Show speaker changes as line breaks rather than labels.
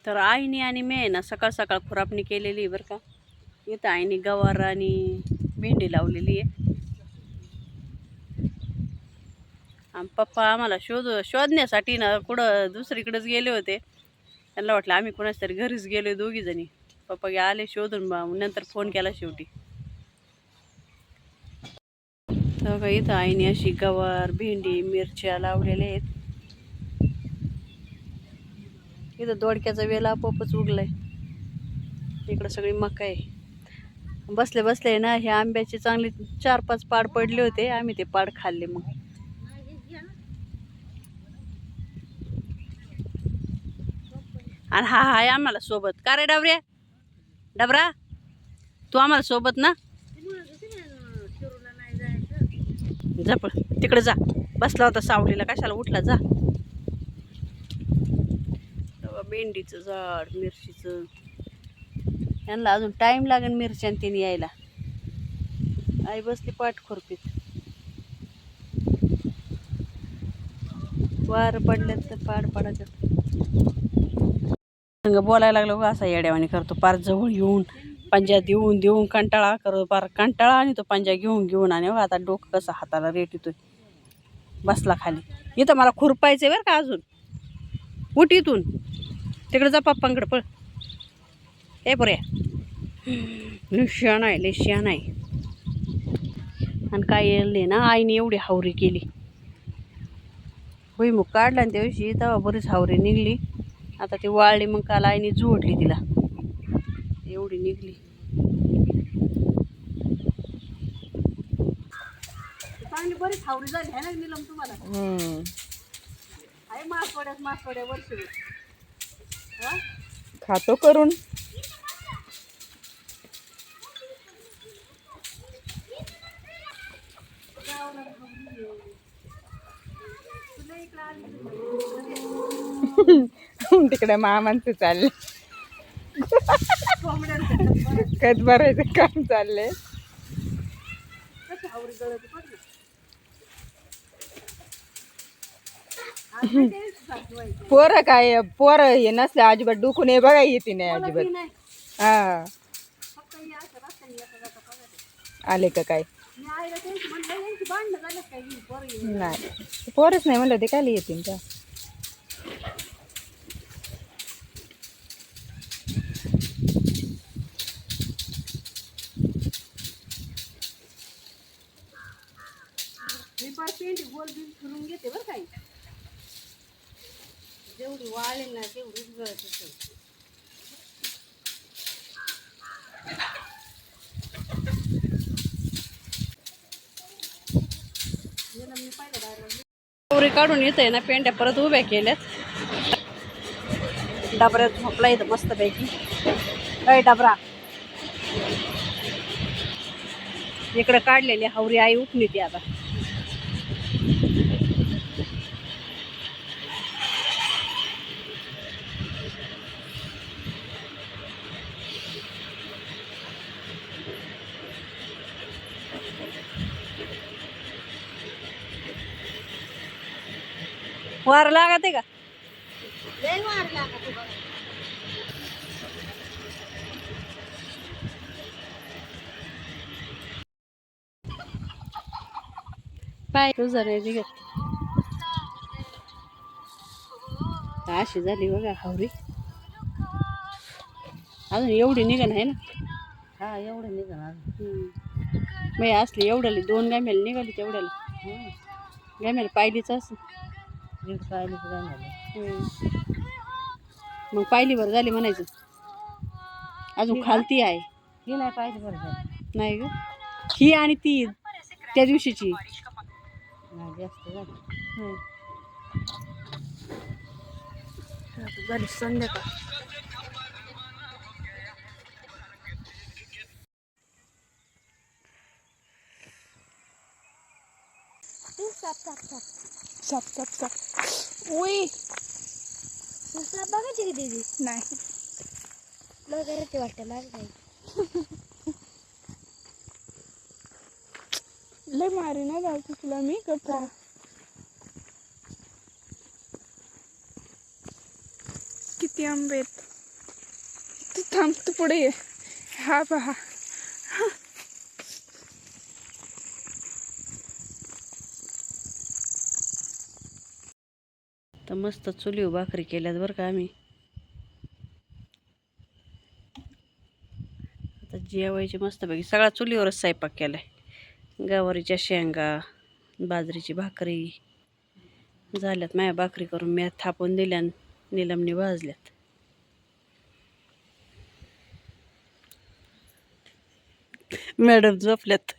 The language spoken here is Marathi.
तर आईने आणि मी आहे ना सकाळ सकाळ खुरापणी केलेली आहे बरं का. इथं आईने गवार आणि भेंडी लावलेली आहे. आणि पप्पा आम्हाला शोधण्यासाठी ना कुठं दुसरीकडेच गेले होते. त्यांना वाटलं आम्ही कोणाच तरी घरीच गेलो दोघी जणी. पप्पा आले शोधून नंतर फोन केला शेवटी. तर इथं आईने अशी गवार भेंडी मिरच्या लावलेल्या आहेत. इथं दोडक्याचा वेल आपोआपच उगलाय. इकडं सगळी मका आहे. बसले बसले ना हे आंब्याचे चांगले 4-5 पाड पडले होते. आम्ही ते पाड खाल्ले. मग आणि हा हाय आम्हाला सोबत. का रे डबऱ्या डबरा तू आम्हाला सोबत ना. जा पण तिकडे जा. बसला होता सावलीला कशाला उठला जा. भेंडीचं झाड मिरचीचं यांना अजून टाइम लागेल मिरच्यान तिने यायला. आई बसली पाठ खुरपीत. वार पडल्यात तर पाड पडायच्यात. बोलायला लागलो का असा येड्यावानी करतो. पार जवळ येऊन पंजा देऊन देऊन कंटाळा करतो. पार कंटाळा आणि तो पंजा घेऊन घेऊन आणि आता डोकं कसं हाताला रेट येतोय. बसला खाली. इथं मला खुरपायचंय बरं का अजून. उठ इथून तिकडे जा पप्पांकडे पळ. हे बऱ्या लिश्या नाही. आणि काय येईल ना आईने एवढी हावरी केली. भुईमुग काढला आणि त्या दिवशी तेव्हा बरीच हावरी निघली. आता ती वाळली मग काल आईने जोडली तिला. एवढी निघली. चांगली बरीच हावरी झाली आहे ना नीलम तुम्हाला. आहे मासवड्या वर्षभर
खातो करून. तिकडे मामांचं चाललंय. कच भरायचं काम चाललंय. पोरं काय पोरं हे नसले अजिबात डुकून हे बघा येते नाही अजिबात. हा आले का काय नाही पोरच नाही म्हणलं ते काय येतील का.
मी पार पेंट गोल बिल फिरून घेते बरं काही. जेवढी वाळेल ना तेवढीच गळत होते. गौरी काढून येते ना पेंड्या परत उभ्या केल्यात. डबऱ्यात झोपला इथं मस्त पैकी. काय डबरा इकडे काढलेली हावरी आई उठली ती आता. वार लागते का. पाय तुझं नाही निघत. अशी झाली बघा हावरी. अजून एवढी निघण आहे ना.
हा एवढं निघणार.
मग असली एवढ्याला 2 गाम्याला निघाली तेवढ्याला. गाम्याला पायलीच असं. मग पायलीवर झाली म्हणायचं. अजून खालती आहे.
ही नाही पाहिजे बरं
नाही ग ही आणि ती त्या दिवशीची
नाही जास्त
झाली संध्याकाळ.
उई
बघायची की दीदी
नाही
ते वाटतं लागत
लय मारी ना जाऊ तुला मी कपडा. किती आंबे आहेत.
थांब तू पुढे ये. हा पहा.
तर मस्त चुलीवर भाकरी केल्यात बरं का आम्ही. आता जेवायची मस्तपैकी सगळा चुलीवरच स्वयंपाक केलाय. गवारीच्या शेंगा, बाजरीची भाकरी झाल्यात. माझ्या भाकरी करून मी थापून दिल्या, निलमनी भाजल्यात. मॅडम झोपल्यात.